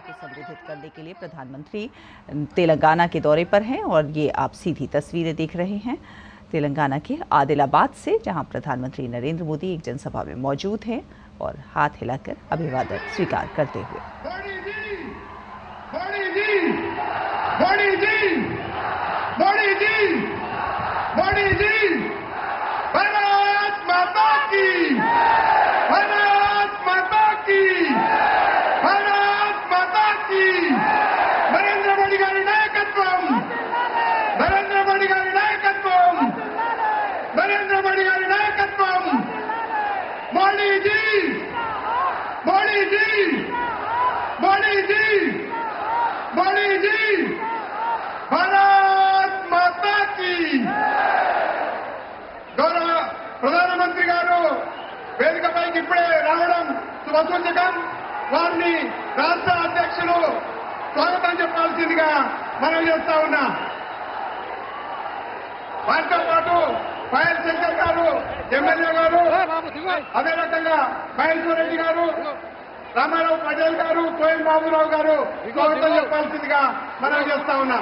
को संबोधित करने के लिए प्रधानमंत्री तेलंगाना के दौरे पर हैं और ये आप सीधी तस्वीरें देख रहे हैं तेलंगाना के आदिलाबाद से, जहां प्रधानमंत्री नरेंद्र मोदी एक जनसभा में मौजूद हैं और हाथ हिलाकर अभिवादन स्वीकार करते हुए। గౌరవ ప్రధానమంత్రి గారు వేదికపైకి ఇప్పుడే రావడం శుభసూచకం. వారిని రాష్ట్ర అధ్యక్షులు స్వాగతం చెప్పాల్సిందిగా మనం చేస్తా ఉన్నా. వారితో పాటు పాయల్ శంకర్ గారు ఎమ్మెల్యే గారు, అదే రకంగా మహేశ్వర రెడ్డి గారు, రామారావు పటేల్ గారు, కోయం బాబురావు గారు స్వాగతం చెప్పాల్సిందిగా మనం చేస్తా ఉన్నా.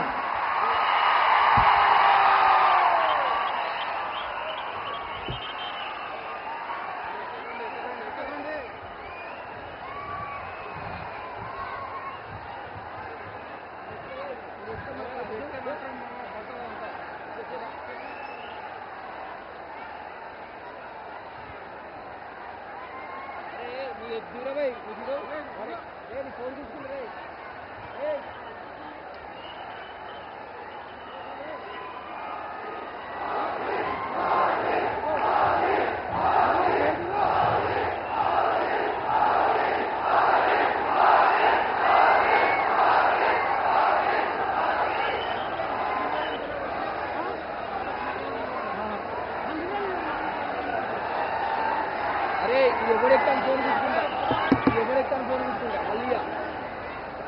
ఎవరెక్కాను ఫోన్ తీసుకుంటా అల్లియా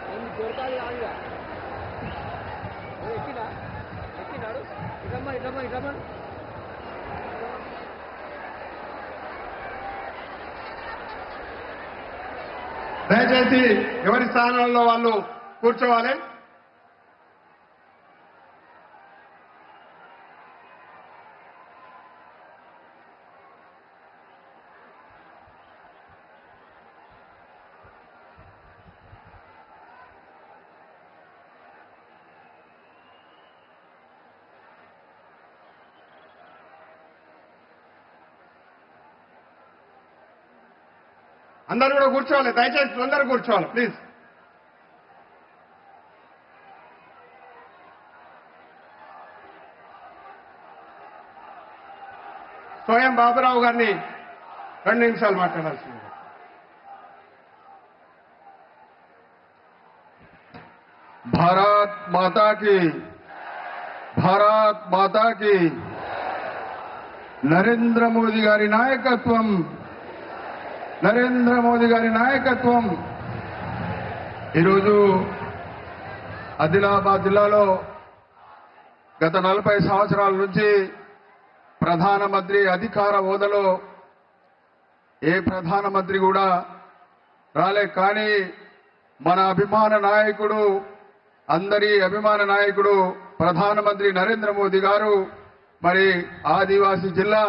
నేను దొరకాలి ఆగిగా ఎక్కినాడు ఇటమ్మా దయచేసి ఎవరి స్థానాల్లో వాళ్ళు కూర్చోవాలి. అందరూ కూడా కూర్చోవాలి. దయచేసి అందరూ కూర్చోవాలి ప్లీజ్. కోయం బాబురావు గారిని 2 నిమిషాలు మాట్లాడాల్సింది. భారత్ మాతా కీ నరేంద్ర మోదీ గారి నాయకత్వం. ఈరోజు ఆదిలాబాద్ జిల్లాలో గత 40 సంవత్సరాల నుంచి ప్రధానమంత్రి అధికార హోదాలో ఏ ప్రధానమంత్రి కూడా రాలే. కానీ మన అభిమాన నాయకుడు, అందరి అభిమాన నాయకుడు ప్రధానమంత్రి నరేంద్ర మోదీ గారు మరి ఆదివాసీ జిల్లా,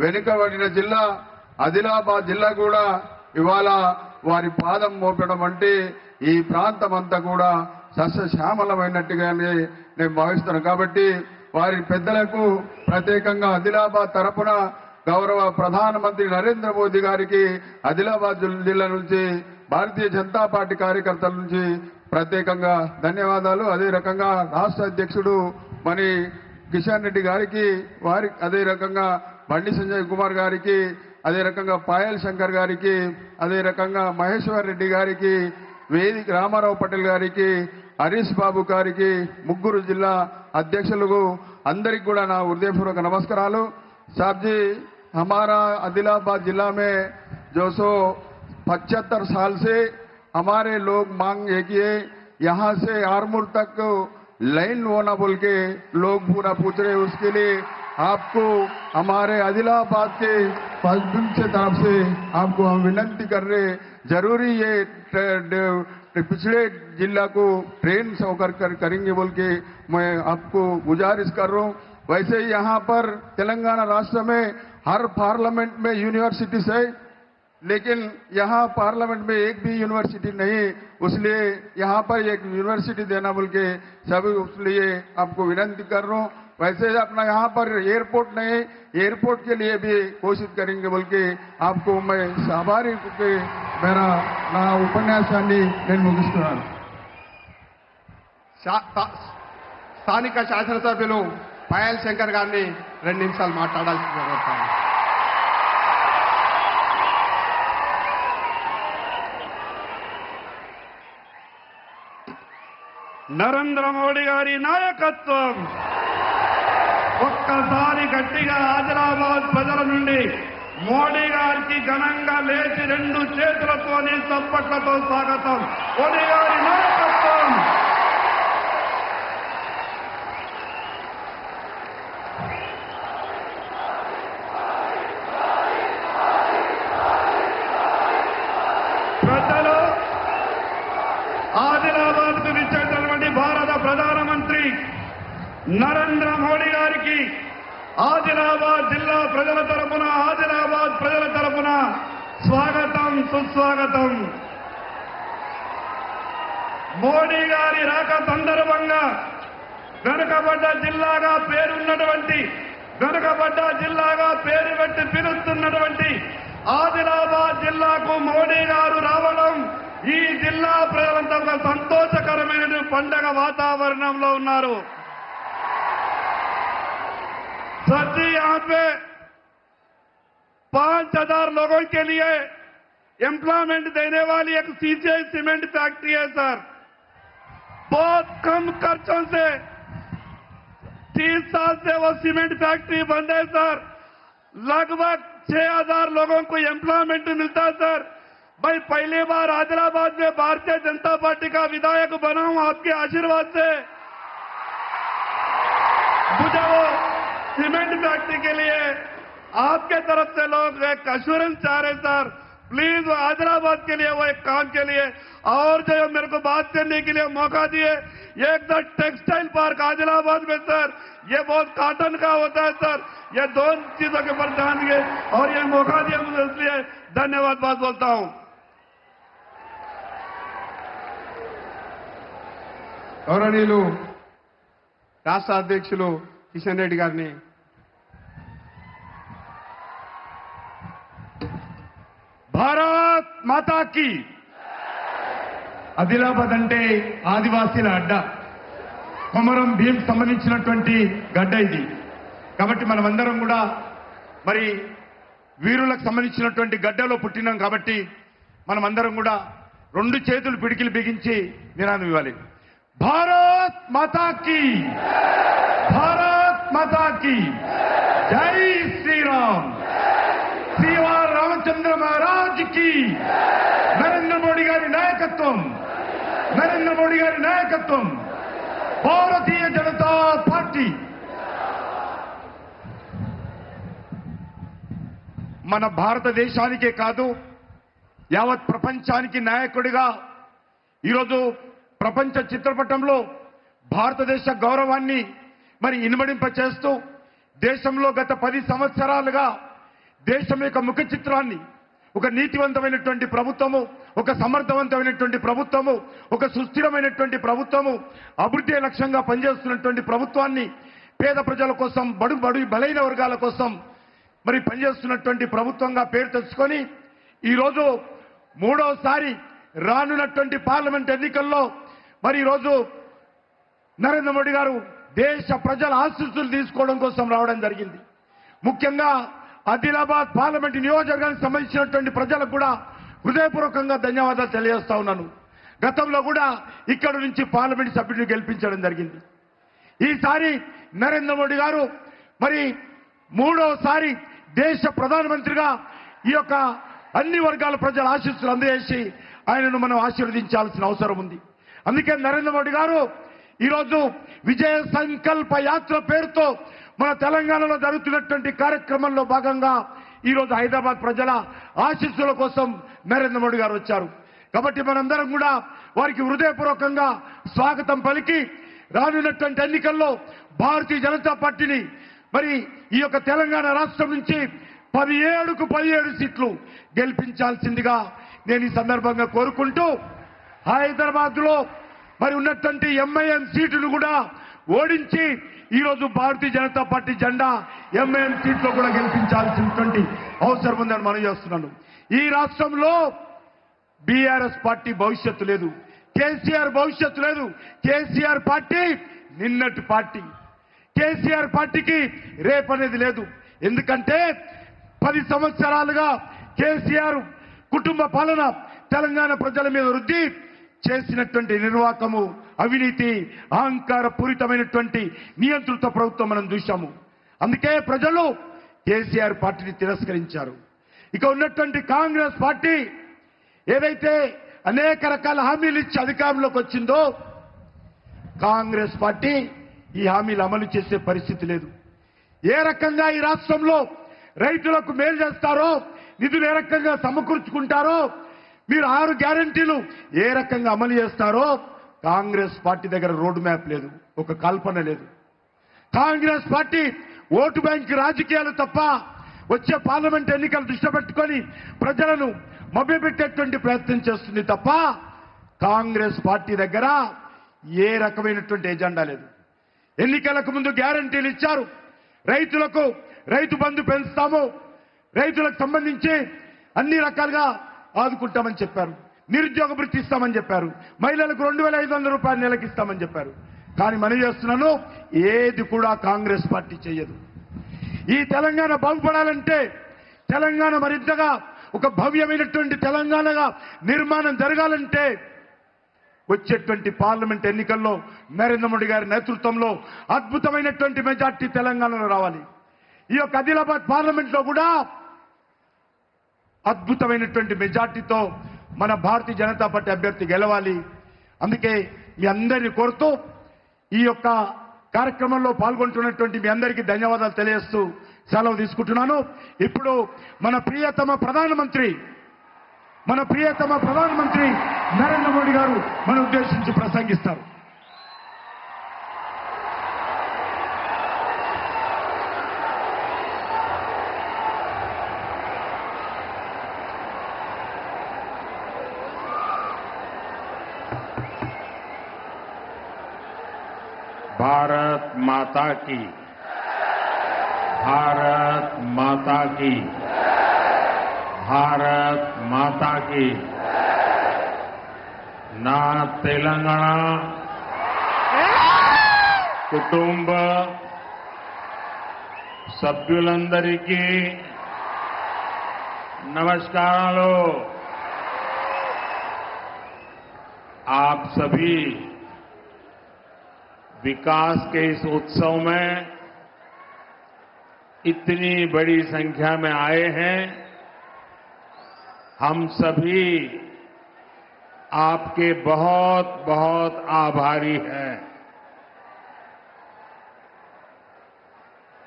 వెనుకబడిన జిల్లా ఆదిలాబాద్ జిల్లా కూడా ఇవాళ వారి పాదం మోపడం అంటే ఈ ప్రాంతం అంతా కూడా సస్యశ్యామలమైనట్టుగానే నేను భావిస్తున్నాను. కాబట్టి వారి పెద్దలకు ప్రత్యేకంగా ఆదిలాబాద్ తరపున గౌరవ ప్రధానమంత్రి నరేంద్ర మోదీ గారికి ఆదిలాబాద్ జిల్లా నుంచి భారతీయ జనతా పార్టీ కార్యకర్తల నుంచి ప్రత్యేకంగా ధన్యవాదాలు. అదే రకంగా రాష్ట్ర అధ్యక్షుడు మరి కిషన్ రెడ్డి గారికి, అదే రకంగా బండి సంజయ్ కుమార్ గారికి, అదే రకంగా పాయల్ శంకర్ గారికి, అదే రకంగా మహేశ్వర్ రెడ్డి గారికి, వేదిక రామారావు పటేల్ గారికి, హరీష్ బాబు గారికి, ముగ్గురు జిల్లా అధ్యక్షులకు అందరికి కూడా నా హృదయపూర్వక నమస్కారాలు. साहब जी, हमारा आदिलाबाद जिला में जो 75 साल से हमारे लोग मांग है कि यहाँ से आरमूर तक लाइन होना बोल के लोग पूरा पूछ रहे. उसके लिए आपको हमारे आदिलाबाद के प्रेसिडेंट से तरफ से आपको हम विनती कर रहे, जरूरी ये पिछड़े जिला को ट्रेन सौकर करेंगे बोल के मैं आपको गुजारिश कर रहा हूं। वैसे ही यहाँ पर तेलंगाना राष्ट्र में हर पार्लियामेंट में यूनिवर्सिटीज है, लेकिन यहाँ पार्लियामेंट में एक भी यूनिवर्सिटी नहीं, इसलिए यहाँ पर एक यूनिवर्सिटी देना बोल के सभी उसलिए आपको विनती कर रहा हूँ। वैसे अपना यहाँ पर एयरपोर्ट नहीं, एयरपोर्ट के लिए भी कोशिश करेंगे बोल के आपको मैं आभारी के मेरा నా ఉపన్యాసాన్ని నేను ముగిస్తున్నాను। స్థానిక శాసనసభ్యులు పాయల్ శంకర్ గారిని 2 నిమిషాలు మాట్లాడాల్సిందిగా కోరుతాను। నరేంద్ర మోడీ గారి నాయకత్వం ఒక్కసారి గట్టిగా ఆదిలాబాద్ ప్రజల నుండి మోడీ గారికి ఘనంగా లేచి 2 చేతులతోని చప్పట్లతో స్వాగతం। మోడీ గారి నాయకత్వం। ప్రజలు ఆదిలాబాద్ కు విచ్చేసినటువంటి భారత ప్రధానమంత్రి నరేంద్ర మోడీ గారికి ఆదిలాబాద్ జిల్లా ప్రజల తరపున, ఆదిలాబాద్ ప్రజల తరపున స్వాగతం, సుస్వాగతం। మోడీ గారి రాక సందర్భంగా వెనుకబడ్డ జిల్లాగా పేరున్నటువంటి, వెనుకబడ్డ జిల్లాగా పేరు పెట్టి పిలుస్తున్నటువంటి ఆదిలాబాద్ జిల్లాకు మోడీ గారు రావడం ఈ జిల్లా ప్రజలంతా ఒక సంతోషకరమైన పండగ వాతావరణంలో ఉన్నారు। सर जी, यहाँ पे 5000 लोगों के लिए एम्प्लॉयमेंट देने वाली एक सीसीआई सीमेंट फैक्ट्री है सर। बहुत कम खर्चों से 30 साल से वो सीमेंट फैक्ट्री बंद है सर। लगभग 6000 लोगों को एम्प्लॉयमेंट मिलता है सर। भाई पहली बार आदिलाबाद में भारतीय जनता पार्टी का विधायक बना हूं आपके आशीर्वाद से। मुझे वो सीमेंट फैक्ट्री के लिए आपके तरफ से लोग एक अश्योरेंस चाह रहे सर। प्लीज आदिलाबाद के लिए वो एक काम के लिए और जो मेरे को बात करने के लिए मौका दिए। एक तो टेक्सटाइल पार्क आदिलाबाद में सर, ये बहुत कॉटन का होता है सर। ये 2 चीजों के ऊपर ध्यान दिए और ये मौका दिया मुझे, इसलिए धन्यवाद बात बोलता हूं। గౌరవనీయులు రాష్ట్ర అధ్యక్షులు కిషన్ రెడ్డి గారిని భారత్ మాతా కీ। ఆదిలాబాద్ అంటే ఆదివాసీల అడ్డ, కొమరం భీం సంబంధించినటువంటి గడ్డ ఇది। కాబట్టి మనమందరం కూడా మరి వీరులకు సంబంధించినటువంటి గడ్డలో పుట్టినాం కాబట్టి మనమందరం కూడా 2 చేతులు పిడికిలు బిగించి నినాదం ఇవ్వాలి। భారత్ మాతా కీ, భారత్ మాతా కీ, జై శ్రీరామ్, శ్రీవార్ రామచంద్ర మహారాజ్ की। నరేంద్ర మోడీ గారి నాయకత్వం, నరేంద్ర మోడీ గారి నాయకత్వం, భారతీయ జనతా పార్టీ। మన భారతదేశానికే కాదు యావత్ ప్రపంచానికి నాయకుడిగా ఈరోజు ప్రపంచ చిత్రపటంలో భారతదేశ గౌరవాన్ని మరి ఇనుమడింపచేస్తూ దేశంలో గత 10 సంవత్సరాలుగా దేశం యొక్క ముఖ చిత్రాన్ని ఒక నీతివంతమైనటువంటి ప్రభుత్వము, ఒక సమర్థవంతమైనటువంటి ప్రభుత్వము, ఒక సుస్థిరమైనటువంటి ప్రభుత్వము, అభివృద్ధి లక్ష్యంగా పనిచేస్తున్నటువంటి ప్రభుత్వాన్ని, పేద ప్రజల కోసం, బడుగు బలైన వర్గాల కోసం మరి పనిచేస్తున్నటువంటి ప్రభుత్వంగా పేరు తెచ్చుకొని ఈరోజు 3వసారి రానున్నటువంటి పార్లమెంట్ ఎన్నికల్లో మరి ఈరోజు నరేంద్ర మోడీ గారు దేశ ప్రజల ఆశీస్సులు తీసుకోవడం కోసం రావడం జరిగింది। ముఖ్యంగా ఆదిలాబాద్ పార్లమెంట్ నియోజకవర్గానికి సంబంధించినటువంటి ప్రజలకు కూడా హృదయపూర్వకంగా ధన్యవాదాలు తెలియజేస్తా ఉన్నాను। గతంలో కూడా ఇక్కడ నుంచి పార్లమెంట్ సభ్యుడిని గెలిపించడం జరిగింది। ఈసారి నరేంద్ర మోడీ గారు మరి 3వసారి దేశ ప్రధానమంత్రిగా ఈ యొక్క అన్ని వర్గాల ప్రజల ఆశీస్సులు అందజేసి ఆయనను మనం ఆశీర్వదించాల్సిన అవసరం ఉంది। అందుకే నరేంద్ర మోడీ గారు ఈరోజు విజయ సంకల్ప యాత్ర పేరుతో మన తెలంగాణలో జరుగుతున్నటువంటి కార్యక్రమంలో భాగంగా ఈరోజు హైదరాబాద్ ప్రజల ఆశీస్సుల కోసం నరేంద్ర మోడీ గారు వచ్చారు। కాబట్టి మనందరం కూడా వారికి హృదయపూర్వకంగా స్వాగతం పలికి రానున్నటువంటి ఎన్నికల్లో భారతీయ జనతా పార్టీని మరి ఈ యొక్క తెలంగాణ రాష్ట్రం నుంచి 17కు 17 సీట్లు గెలిపించాల్సిందిగా నేను ఈ సందర్భంగా కోరుకుంటూ హైదరాబాద్ లో మరి ఉన్నటువంటి ఎంఐఎం సీటును కూడా ఓడించి ఈరోజు భారతీయ జనతా పార్టీ జెండా ఎంఐఎం సీట్లో కూడా గెలిపించాల్సినటువంటి అవసరం ఉందని మనం చేస్తున్నాను. ఈ రాష్ట్రంలో బీఆర్ఎస్ పార్టీ భవిష్యత్తు లేదు, కేసీఆర్ భవిష్యత్తు లేదు. కేసీఆర్ పార్టీ నిన్నటి పార్టీ. కేసీఆర్ పార్టీకి రేపనేది లేదు. ఎందుకంటే 10 సంవత్సరాలుగా కేసీఆర్ కుటుంబ పాలన తెలంగాణ ప్రజల మీద వృద్ధి చేసినటువంటి నిర్వాకము, అవినీతి, అహంకార పూరితమైనటువంటి నియంత్రిత ప్రభుత్వం మనం చూశాము. అందుకే ప్రజలు కేసీఆర్ పార్టీని తిరస్కరించారు. ఇక ఉన్నటువంటి కాంగ్రెస్ పార్టీ ఏదైతే అనేక రకాల హామీలు ఇచ్చి అధికారంలోకి వచ్చిందో కాంగ్రెస్ పార్టీ ఈ హామీలు అమలు చేసే పరిస్థితి లేదు. ఏ రకంగా ఈ రాష్ట్రంలో రైతులకు మేలు చేస్తారో, నిధులు ఏ రకంగా సమకూర్చుకుంటారో, మీరు 6 గ్యారెంటీలు ఏ రకంగా అమలు చేస్తారో కాంగ్రెస్ పార్టీ దగ్గర రోడ్ మ్యాప్ లేదు, ఒక కల్పన లేదు. కాంగ్రెస్ పార్టీ ఓటు బ్యాంక్ రాజకీయాలు తప్ప వచ్చే పార్లమెంట్ ఎన్నికలు దృష్టి పెట్టుకొని ప్రజలను మభ్యపెట్టేటువంటి ప్రయత్నం చేస్తుంది తప్ప కాంగ్రెస్ పార్టీ దగ్గర ఏ రకమైనటువంటి ఎజెండా లేదు. ఎన్నికలకు ముందు గ్యారెంటీలు ఇచ్చారు. రైతులకు రైతు బంధు పెంచుతాము, రైతులకు సంబంధించి అన్ని రకాలుగా ఆదుకుంటామని చెప్పారు. నిరుద్యోగ భృతి ఇస్తామని చెప్పారు. మహిళలకు 2500 రూపాయలు నెలకి ఇస్తామని చెప్పారు. కానీ మనం చేస్తున్నాను ఏది కూడా కాంగ్రెస్ పార్టీ చేయదు. ఈ తెలంగాణ బాగుపడాలంటే, తెలంగాణ మరింతగా ఒక భవ్యమైనటువంటి తెలంగాణగా నిర్మాణం జరగాలంటే వచ్చేటువంటి పార్లమెంట్ ఎన్నికల్లో నరేంద్ర మోడీ గారి నేతృత్వంలో అద్భుతమైనటువంటి మెజార్టీ తెలంగాణలో రావాలి. ఈ యొక్క ఆదిలాబాద్ పార్లమెంట్ లో కూడా అద్భుతమైనటువంటి మెజార్టీతో మన భారతీయ జనతా పార్టీ అభ్యర్థి గెలవాలి. అందుకే మీ అందరినీ కోరుతూ ఈ యొక్క కార్యక్రమంలో పాల్గొంటున్నటువంటి మీ అందరికీ ధన్యవాదాలు తెలియజేస్తూ సెలవు తీసుకుంటున్నాను. ఇప్పుడు మన ప్రియతమ ప్రధానమంత్రి నరేంద్ర మోడీ గారు మన ఉద్దేశించి ప్రసంగిస్తారు. भारत माता की, भारत माता की, भारत माता की. నా తెలంగాణ కుటుంబ సభ్యులందరికీ నమస్కారాలు. आप सभी विकास के इस उत्सव में इतनी बड़ी संख्या में आए हैं. हम सभी आपके बहुत बहुत आभारी हैं.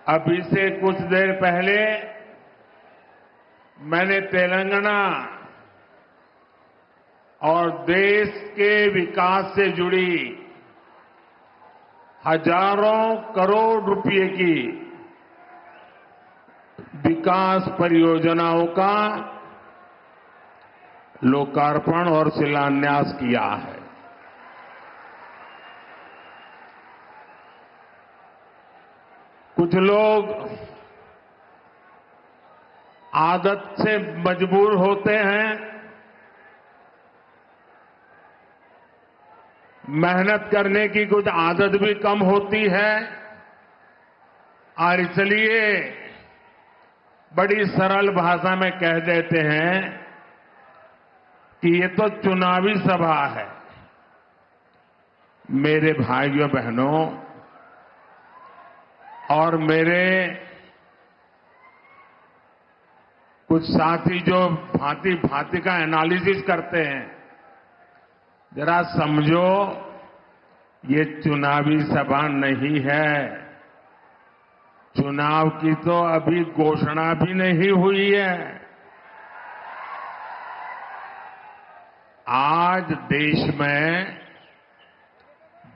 अभी से कुछ देर पहले मैंने तेलंगाना और देश के विकास से जुड़ी हजारों करोड़ रुपए की विकास परियोजनाओं का लोकार्पण और शिलान्यास किया है. कुछ लोग आदत से मजबूर होते हैं, मेहनत करने की कुछ आदत भी कम होती है और इसलिए बड़ी सरल भाषा में कह देते हैं कि ये तो चुनावी सभा है. मेरे भाइयों बहनों और मेरे कुछ साथी जो भांति भांति का एनालिसिस करते हैं, जरा समझो ये चुनावी सभा नहीं है. चुनाव की तो अभी घोषणा भी नहीं हुई है. आज देश में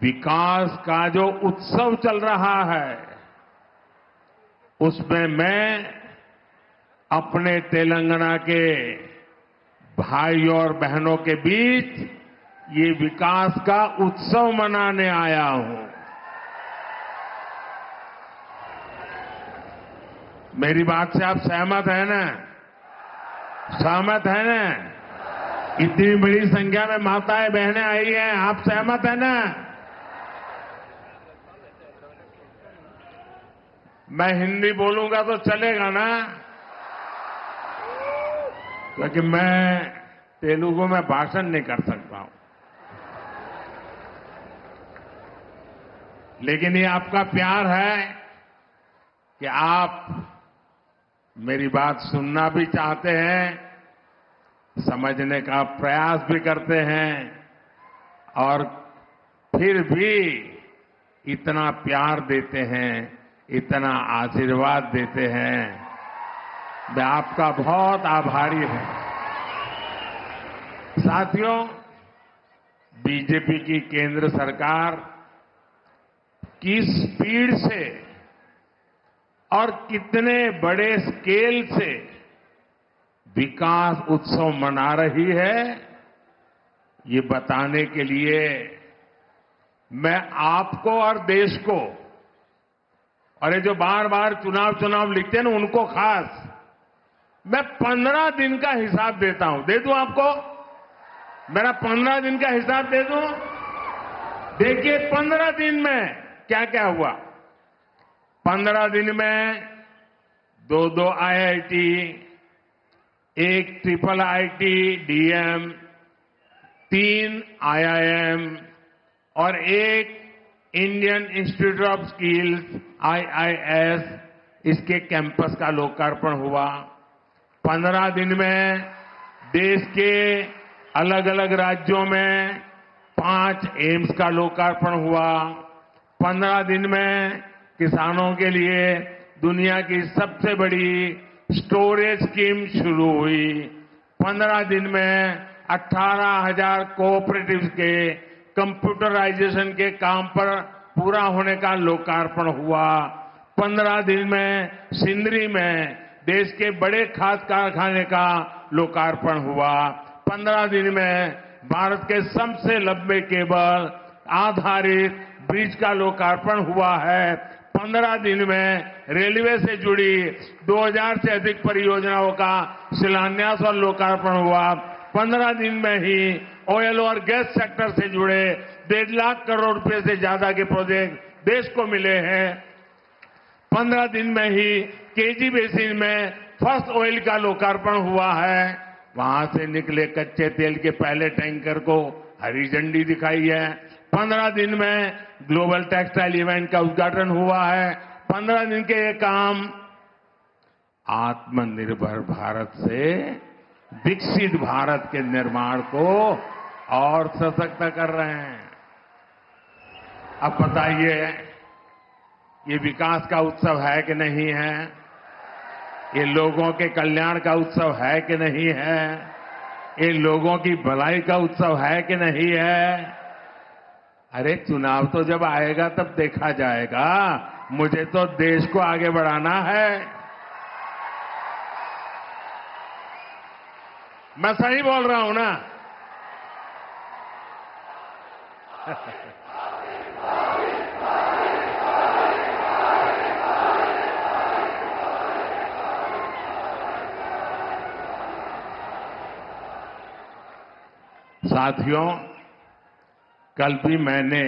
विकास का जो उत्सव चल रहा है, उसमें मैं अपने तेलंगाना के भाई और बहनों के बीच ये विकास का उत्सव मनाने आया हूं। मेरी बात से आप सहमत हैं ना? सहमत हैं ना? इतनी बड़ी संख्या में माताएं बहनें आई हैं, आप सहमत हैं ना? मैं हिंदी बोलूंगा तो चलेगा ना? क्योंकि मैं तेलुगु में भाषण नहीं कर सकता हूं। लेकिन ये आपका प्यार है कि आप मेरी बात सुनना भी चाहते हैं, समझने का प्रयास भी करते हैं और फिर भी इतना प्यार देते हैं, इतना आशीर्वाद देते हैं। मैं आपका बहुत आभारी हूं। साथियों, बीजेपी की केंद्र सरकार किस स्पीड से और कितने बड़े स्केल से विकास उत्सव मना रही है, ये बताने के लिए मैं आपको और देश को, और ये जो बार बार चुनाव लिखते हैं ना, उनको खास मैं 15 दिन का हिसाब देता हूं। दे दूं आपको? मेरा 15 दिन का हिसाब दे दूं? देखिए 15 दिन में क्या क्या हुआ। 15 दिन में 2 IIT, 1 triple IIT DM, 3 IIM और 1 Indian institute of skills IIS, इसके कैंपस का लोकार्पण हुआ। 15 दिन में देश के अलग अलग राज्यों में 5 एम्स का लोकार्पण हुआ। 15 दिन में किसानों के लिए दुनिया की सबसे बड़ी स्टोरेज स्कीम शुरू हुई। 15 दिन में 18,000 कोऑपरेटिव्स के कंप्यूटराइजेशन के काम पर पूरा होने का लोकार्पण हुआ। 15 दिन में सिंदरी में देश के बड़े खाद कारखाने का लोकार्पण हुआ। 15 दिन में भारत के सबसे लंबे केबल आधारित ब्रिज का लोकार्पण हुआ है। 15 दिन में रेलवे से जुड़ी 2000 से अधिक परियोजनाओं का शिलान्यास और लोकार्पण हुआ। 15 दिन में ही ऑयल और गैस सेक्टर से जुड़े 1.5 लाख करोड़ रुपए से ज्यादा के प्रोजेक्ट देश को मिले हैं। 15 दिन में ही केजी बेसिन में फर्स्ट ऑयल का लोकार्पण हुआ है। वहां से निकले कच्चे तेल के पहले टैंकर को हरी झंडी दिखाई है। 15 दिन में ग्लोबल टेक्सटाइल इवेंट का उद्घाटन हुआ है। 15 दिन के ये काम आत्मनिर्भर भारत से विकसित भारत के निर्माण को और सशक्त कर रहे हैं। अब बताइए, ये विकास का उत्सव है कि नहीं है? ये लोगों के कल्याण का उत्सव है कि नहीं है? ये लोगों की भलाई का उत्सव है कि नहीं है? अरे चुनाव तो जब आएगा तब देखा जाएगा। मुझे तो देश को आगे बढ़ाना है। मैं सही बोल रहा हूं ना? साथियों, कल भी मैंने,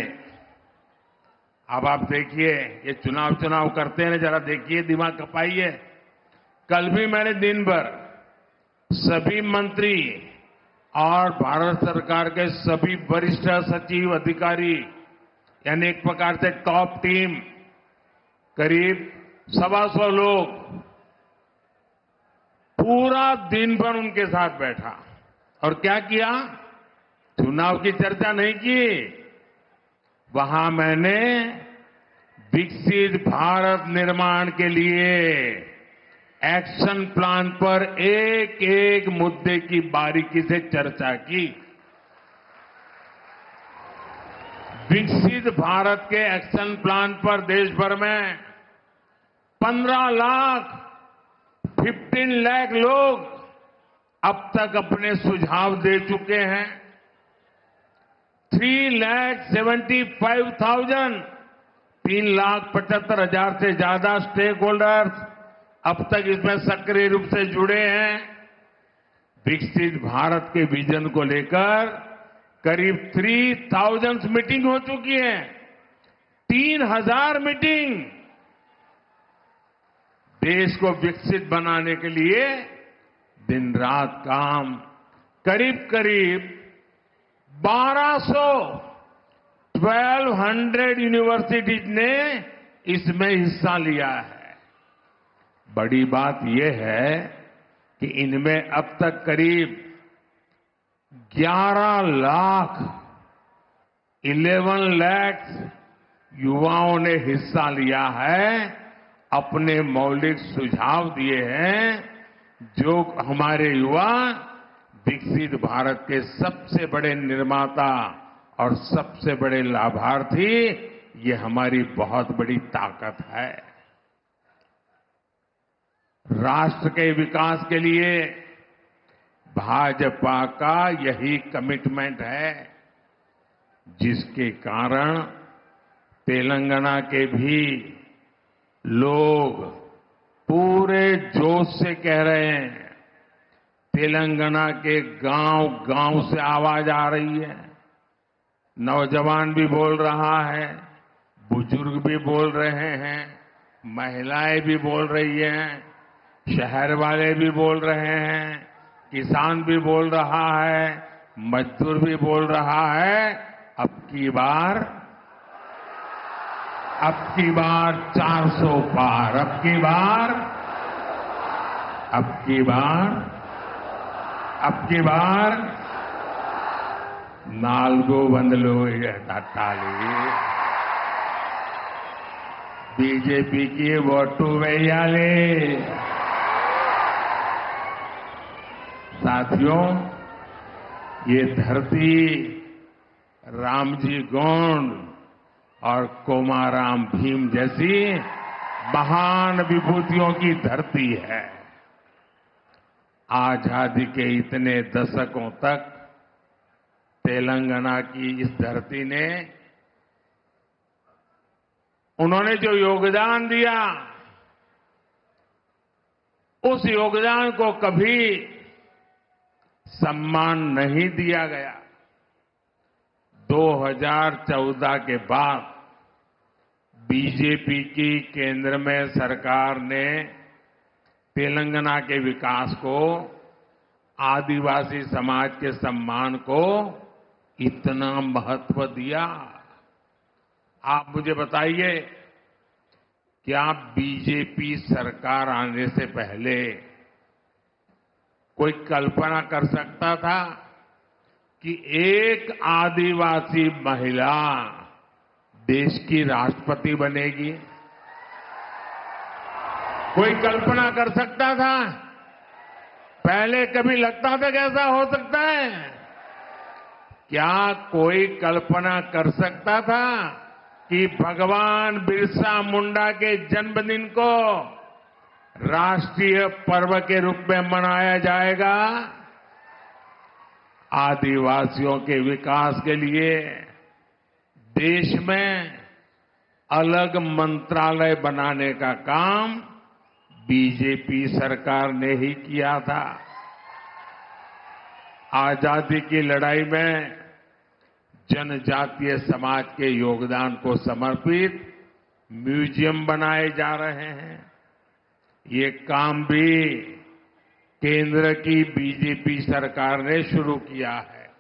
अब आप देखिए, ये चुनाव करते हैं, जरा देखिए, दिमाग खपाइए। कल भी मैंने दिन भर सभी मंत्री और भारत सरकार के सभी वरिष्ठ सचिव अधिकारी, यानी एक प्रकार से टॉप टीम, करीब 125 लोग, पूरा दिन भर उनके साथ बैठा और क्या किया? चुनाव की चर्चा नहीं की। वहां मैंने विकसित भारत निर्माण के लिए एक्शन प्लान पर एक एक मुद्दे की बारीकी से चर्चा की। विकसित भारत के एक्शन प्लान पर देश भर में 15 लाख 15 लाख लोग अब तक अपने सुझाव दे चुके हैं। 3,75,000 3,75,000 से ज्यादा स्टेक होल्डर्स अब तक इसमें सक्रिय रूप से जुड़े हैं। विकसित भारत के विजन को लेकर करीब 3,000 मीटिंग हो चुकी है। 3,000 मीटिंग देश को विकसित बनाने के लिए दिन रात काम। करीब करीब 1200 यूनिवर्सिटीज ने इसमें हिस्सा लिया है। बड़ी बात यह है कि इनमें अब तक करीब 11 लाख युवाओं ने हिस्सा लिया है, अपने मौलिक सुझाव दिए हैं, जो हमारे युवा विकसित भारत के सबसे बड़े निर्माता और सबसे बड़े लाभार्थी, ये हमारी बहुत बड़ी ताकत है। राष्ट्र के विकास के लिए भाजपा का यही कमिटमेंट है, जिसके कारण तेलंगाना के भी लोग पूरे जोश से कह रहे हैं। तेलंगाना के गांव-गांव से आवाज आ रही है। नौजवान भी बोल रहा है, बुजुर्ग भी बोल रहे हैं, महिलाएं भी बोल रही हैं, शहर वाले भी बोल रहे हैं, किसान भी बोल रहा है, मजदूर भी बोल रहा है। अब की बार 400 पार, अब की बार 400 తట్టాలి। బీజేపీకి ఓటు వేయాలి। साथियों, ये धरती रामजी गोंड और कोमाराम भीम जैसी महान विभूतियों की धरती है। आजादी के इतने दशकों तक तेलंगाना की इस धरती ने, उन्होंने जो योगदान दिया, उस योगदान को कभी सम्मान नहीं दिया गया। 2014 के बाद बीजेपी की केंद्र में सरकार ने तेलंगाना के विकास को, आदिवासी समाज के सम्मान को इतना महत्व दिया। आप मुझे बताइए, क्या बीजेपी सरकार आने से पहले कोई कल्पना कर सकता था कि एक आदिवासी महिला देश की राष्ट्रपति बनेगी? कोई कल्पना कर सकता था? पहले कभी लगता था कि ऐसा हो सकता है? क्या कोई कल्पना कर सकता था कि भगवान बिरसा मुंडा के जन्मदिन को राष्ट्रीय पर्व के रूप में मनाया जाएगा? आदिवासियों के विकास के लिए देश में अलग मंत्रालय बनाने का काम बीजेपी सरकार ने ही किया था। आजादी की लड़ाई में जनजातीय समाज के योगदान को समर्पित म्यूजियम बनाए जा रहे हैं। ये काम भी केंद्र की बीजेपी सरकार ने शुरू किया है।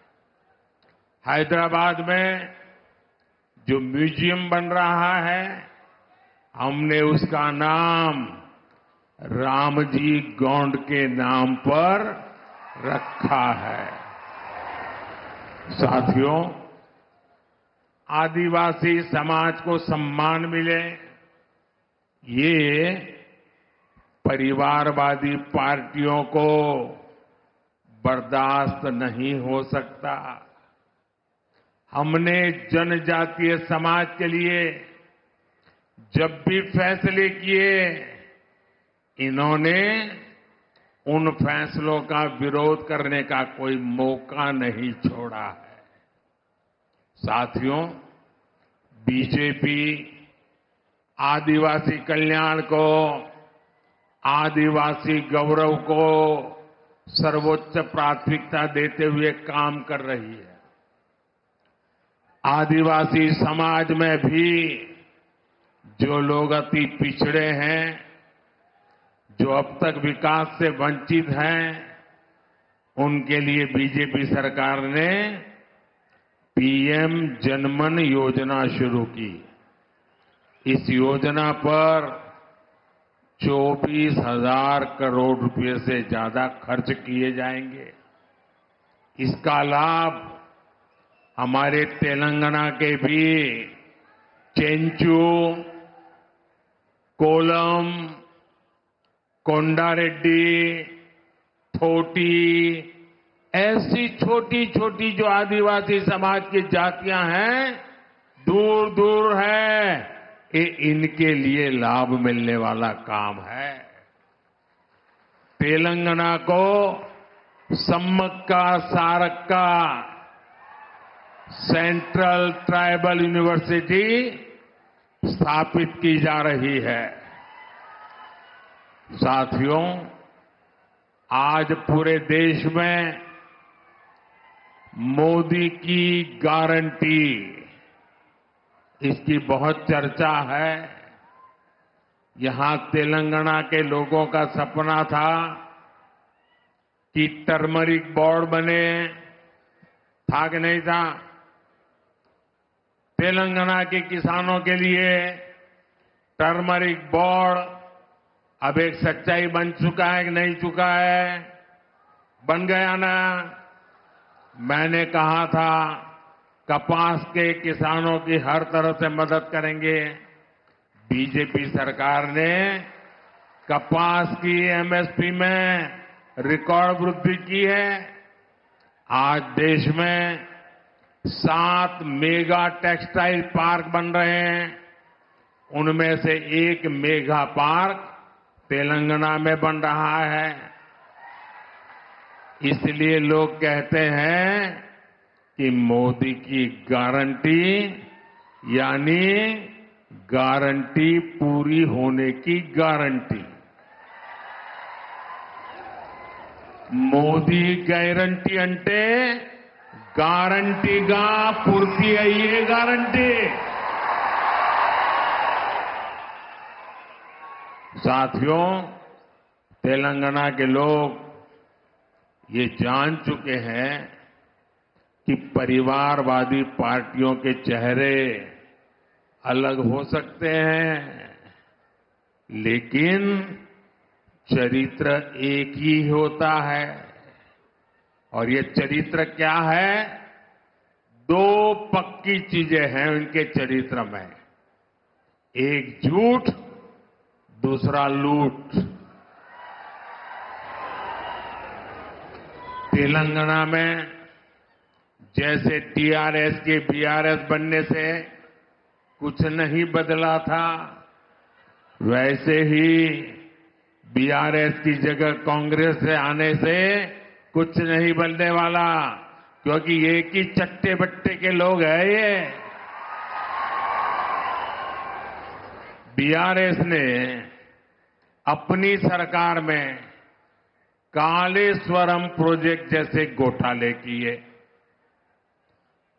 हैदराबाद में जो म्यूजियम बन रहा है, हमने उसका नाम रामजी गोंड के नाम पर रखा है। साथियों, आदिवासी समाज को सम्मान मिले, ये परिवारवादी पार्टियों को बर्दाश्त नहीं हो सकता। हमने जनजातीय समाज के लिए जब भी फैसले किए, इन्होंने उन फैसलों का विरोध करने का कोई मौका नहीं छोड़ा है। साथियों, बीजेपी आदिवासी कल्याण को, आदिवासी गौरव को सर्वोच्च प्राथमिकता देते हुए काम कर रही है। आदिवासी समाज में भी जो लोग अति पिछड़े हैं, जो अब तक विकास से वंचित हैं, उनके लिए बीजेपी सरकार ने पीएम जनमन योजना शुरू की। इस योजना पर 24,000 करोड़ रुपए से ज्यादा खर्च किए जाएंगे। इसका लाभ हमारे तेलंगाना के भी चेंचू, कोलम, कोंडारेड्डी, थोटी, ऐसी छोटी छोटी जो आदिवासी समाज की जातियां हैं, दूर दूर है, ये इनके लिए लाभ मिलने वाला काम है। तेलंगाना को Sammakka Sarakka central tribal university स्थापित की जा रही है। साथियों, आज पूरे देश में मोदी की गारंटी, इसकी बहुत चर्चा है। यहां तेलंगाना के लोगों का सपना था कि टर्मरिक बोर्ड बने, था कि नहीं था? तेलंगाना के किसानों के लिए टर्मरिक बोर्ड अब एक सच्चाई बन चुका है कि नहीं चुका है? बन गया ना? मैंने कहा था कपास के किसानों की हर तरह से मदद करेंगे। बीजेपी सरकार ने कपास की एमएसपी में रिकॉर्ड वृद्धि की है। आज देश में 7 मेगा टेक्सटाइल पार्क बन रहे हैं। उनमें से एक मेगा पार्क तेलंगाना में बन रहा है। इसलिए लोग कहते हैं कि मोदी की गारंटी यानी गारंटी पूरी होने की गारंटी। మోదీ గ్యారంటీ అంటే గ్యారంటీగా పూర్తి అయ్యే గ్యారంటీ। साथियों, तेलंगाना के लोग ये जान चुके हैं कि परिवारवादी पार्टियों के चेहरे अलग हो सकते हैं, लेकिन चरित्र एक ही होता है। और ये चरित्र क्या है? 2 पक्की चीजें हैं उनके चरित्र में, एक झूठ, दूसरा लूट। तेलंगाना में जैसे टीआरएस के बीआरएस बनने से कुछ नहीं बदला था, वैसे ही बीआरएस की जगह कांग्रेस से आने से कुछ नहीं बदलने वाला, क्योंकि एक ही चट्टे बट्टे के लोग हैं ये। बीआरएस ने अपनी सरकार में कालेश्वरम प्रोजेक्ट जैसे घोटाले किए।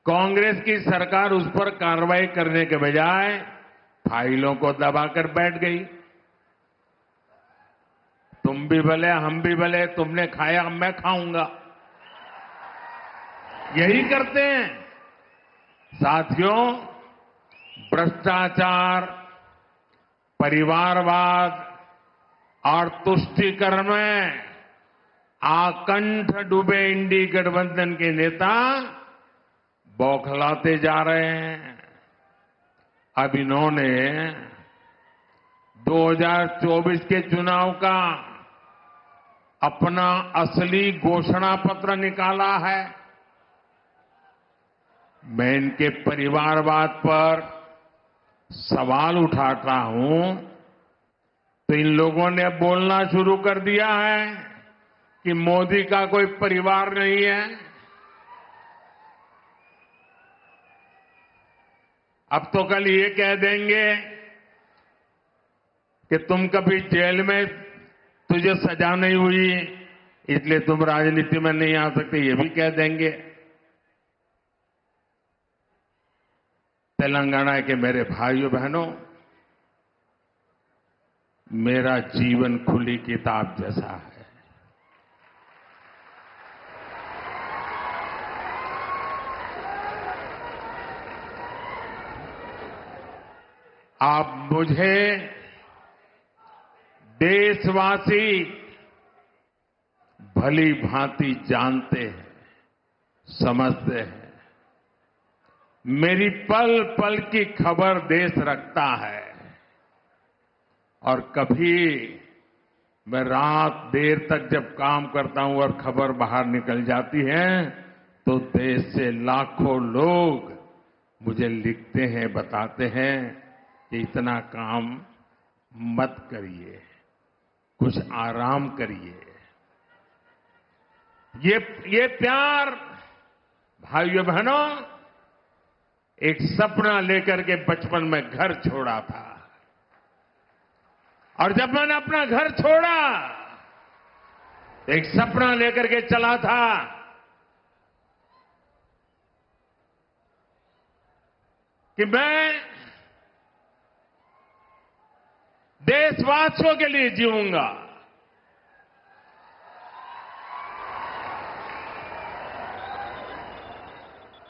कांग्रेस की सरकार उस पर कार्रवाई करने के बजाय फाइलों को दबाकर बैठ गई। तुम भी भले हम भी भले, तुमने खाया मैं खाऊंगा, यही करते हैं। साथियों, भ्रष्टाचार, परिवारवाद और तुष्टीकरण में आकंठ डूबे इंडी गठबंधन के नेता बौखलाते जा रहे हैं। अब इन्होंने 2024 के चुनाव का अपना असली घोषणा पत्र निकाला है। मैं इनके परिवारवाद पर सवाल उठाता हूं तो इन लोगों ने बोलना शुरू कर दिया है कि मोदी का कोई परिवार नहीं है। अब तो कल ये कह देंगे कि तुम कभी जेल में तुझे सजा नहीं हुई इसलिए तुम राजनीति में नहीं आ सकते, ये भी कह देंगे। तेलंगाना के मेरे भाइयों बहनों, मेरा जीवन खुली किताब जैसा है। आप मुझे देशवासी भली भांति जानते हैं, समझते हैं। मेरी पल पल की खबर देश रखता है और कभी मैं रात देर तक जब काम करता हूं और खबर बाहर निकल जाती है तो देश से लाखों लोग मुझे लिखते हैं, बताते हैं कि इतना काम मत करिए, कुछ आराम करिए। ये प्यार भाइयों बहनों, एक सपना लेकर के बचपन में घर छोड़ा था और जब मैंने अपना घर छोड़ा एक सपना लेकर के चला था कि मैं देशवासियों के लिए जीऊंगा।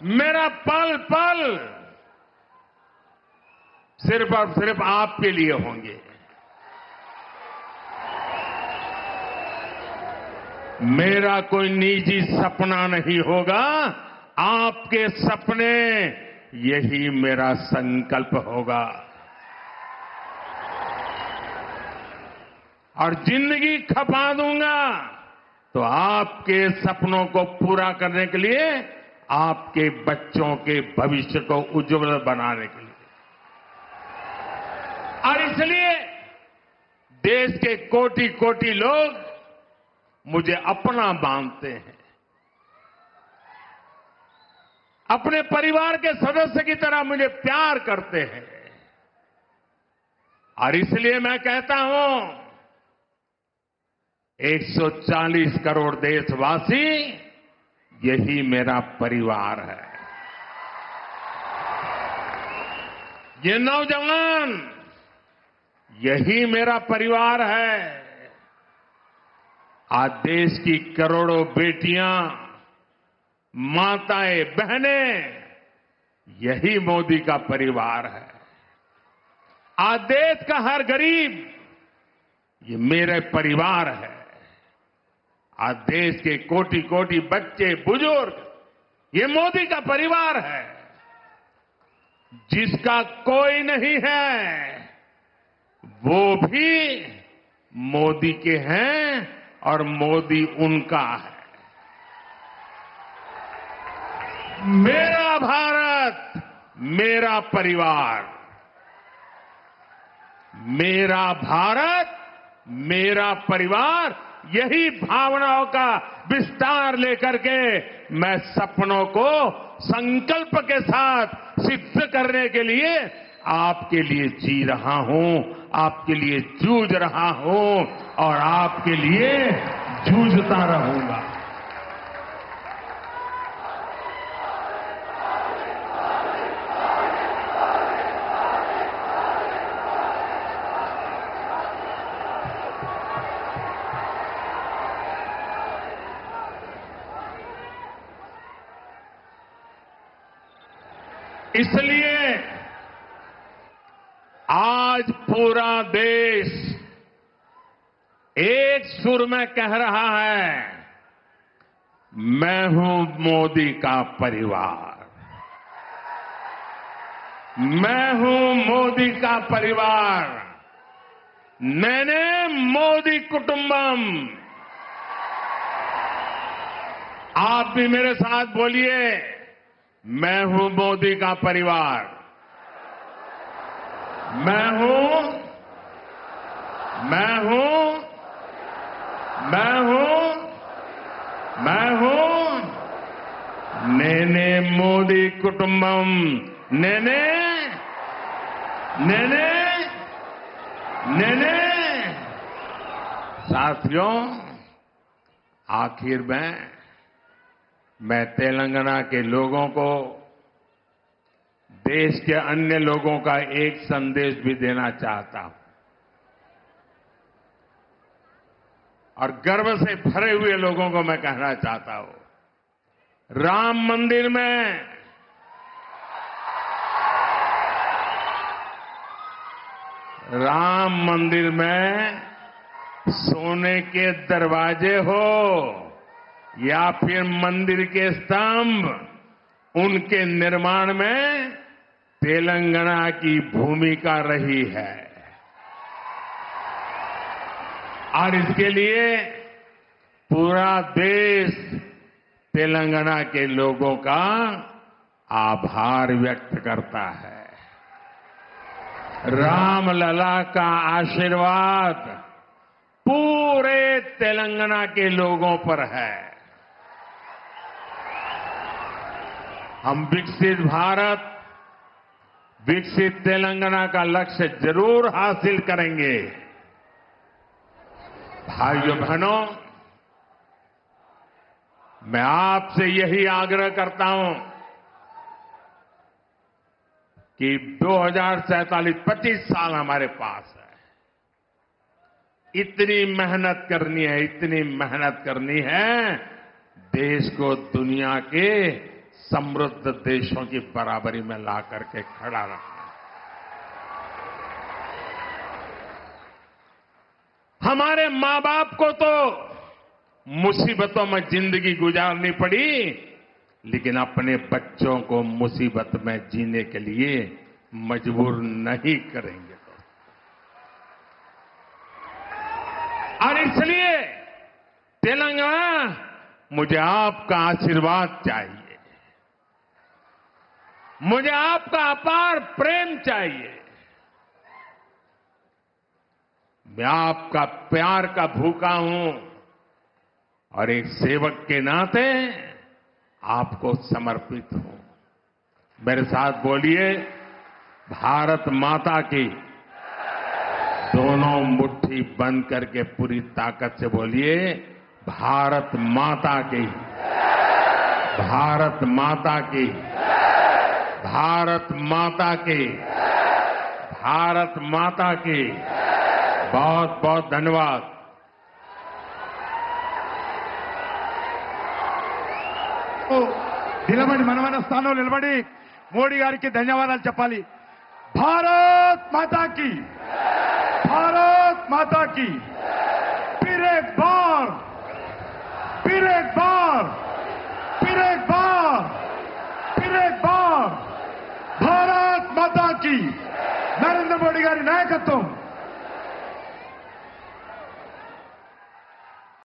मेरा पल पल सिर्फ और सिर्फ आपके लिए होंगे। मेरा कोई निजी सपना नहीं होगा, आपके सपने, यही मेरा संकल्प होगा। और जिंदगी खपा दूंगा तो आपके सपनों को पूरा करने के लिए, आपके बच्चों के भविष्य को उज्जवल बनाने के लिए। और इसलिए देश के कोटि कोटि लोग मुझे अपना मानते हैं, अपने परिवार के सदस्य की तरह मुझे प्यार करते हैं। और इसलिए मैं कहता हूं 140 करोड़ देशवासी, यही मेरा परिवार है। ये नौजवान, यही मेरा परिवार है। आज देश की करोड़ों बेटियां, माताएं, बहनें, यही मोदी का परिवार है। आज देश का हर गरीब, ये मेरे परिवार है। आज देश के कोटि कोटि बच्चे, बुजुर्ग, ये मोदी का परिवार है। जिसका कोई नहीं है वो भी मोदी के हैं और मोदी उनका है। मेरा भारत, मेरा परिवार, मेरा भारत, मेरा परिवार, यही भावनाओं का विस्तार लेकर के मैं सपनों को संकल्प के साथ सिद्ध करने के लिए आपके लिए जी रहा हूं, आपके लिए जूझ रहा हूं और आपके लिए जूझता रहूंगा। इसलिए आज पूरा देश एक सुर में कह रहा है, मैं हूं मोदी का परिवार, मैं हूं मोदी का परिवार, नैने मोदी कुटुंबम। आप भी मेरे साथ बोलिए, मैं हूं मोदी का परिवार। मैं हूं नेने मोदी कुटुंबम। नेने साथियों, आखिर में मैं तेलंगाना के लोगों को, देश के अन्य लोगों का एक संदेश भी देना चाहता हूं और गर्व से भरे हुए लोगों को मैं कहना चाहता हूं, राम मंदिर में सोने के दरवाजे हो या फिर मंदिर के स्तंभ, उनके निर्माण में तेलंगाना की भूमिका रही है और इसके लिए पूरा देश तेलंगाना के लोगों का आभार व्यक्त करता है। रामलला का आशीर्वाद पूरे तेलंगाना के लोगों पर है। हम विकसित भारत, विकसित तेलंगाना का लक्ष्य जरूर हासिल करेंगे। भाइयों बहनों, मैं आपसे यही आग्रह करता हूं कि 2047 25 साल हमारे पास है। इतनी मेहनत करनी है, देश को दुनिया के समृद्ध देशों की बराबरी में ला करके खड़ा रखना। हमारे मां बाप को तो मुसीबतों में जिंदगी गुजारनी पड़ी, लेकिन अपने बच्चों को मुसीबत में जीने के लिए मजबूर नहीं करेंगे। और इसलिए तेलंगाना, मुझे आपका आशीर्वाद चाहिए, मुझे आपका अपार प्रेम चाहिए। मैं आपका प्यार का भूखा हूं और एक सेवक के नाते आपको समर्पित हूं। मेरे साथ बोलिए, भारत माता की। दोनों मुट्ठी बंद करके पूरी ताकत से बोलिए, भारत माता की, भारत माता की, भारत माता की, भारत माता की। बहुत बहुत धन्यवाद। నిలబడి మన స్థానంలో నిలబడి మోడీ గారికి ధన్యవాదాలు చెప్పాలి. భారత్ మాతా की, भारत माता की। फिर एक बार, फिर एक बार, फिर एक बार, फिर एक बार भारत माता की। नरेंद्र मोदी गारी नायकत्వం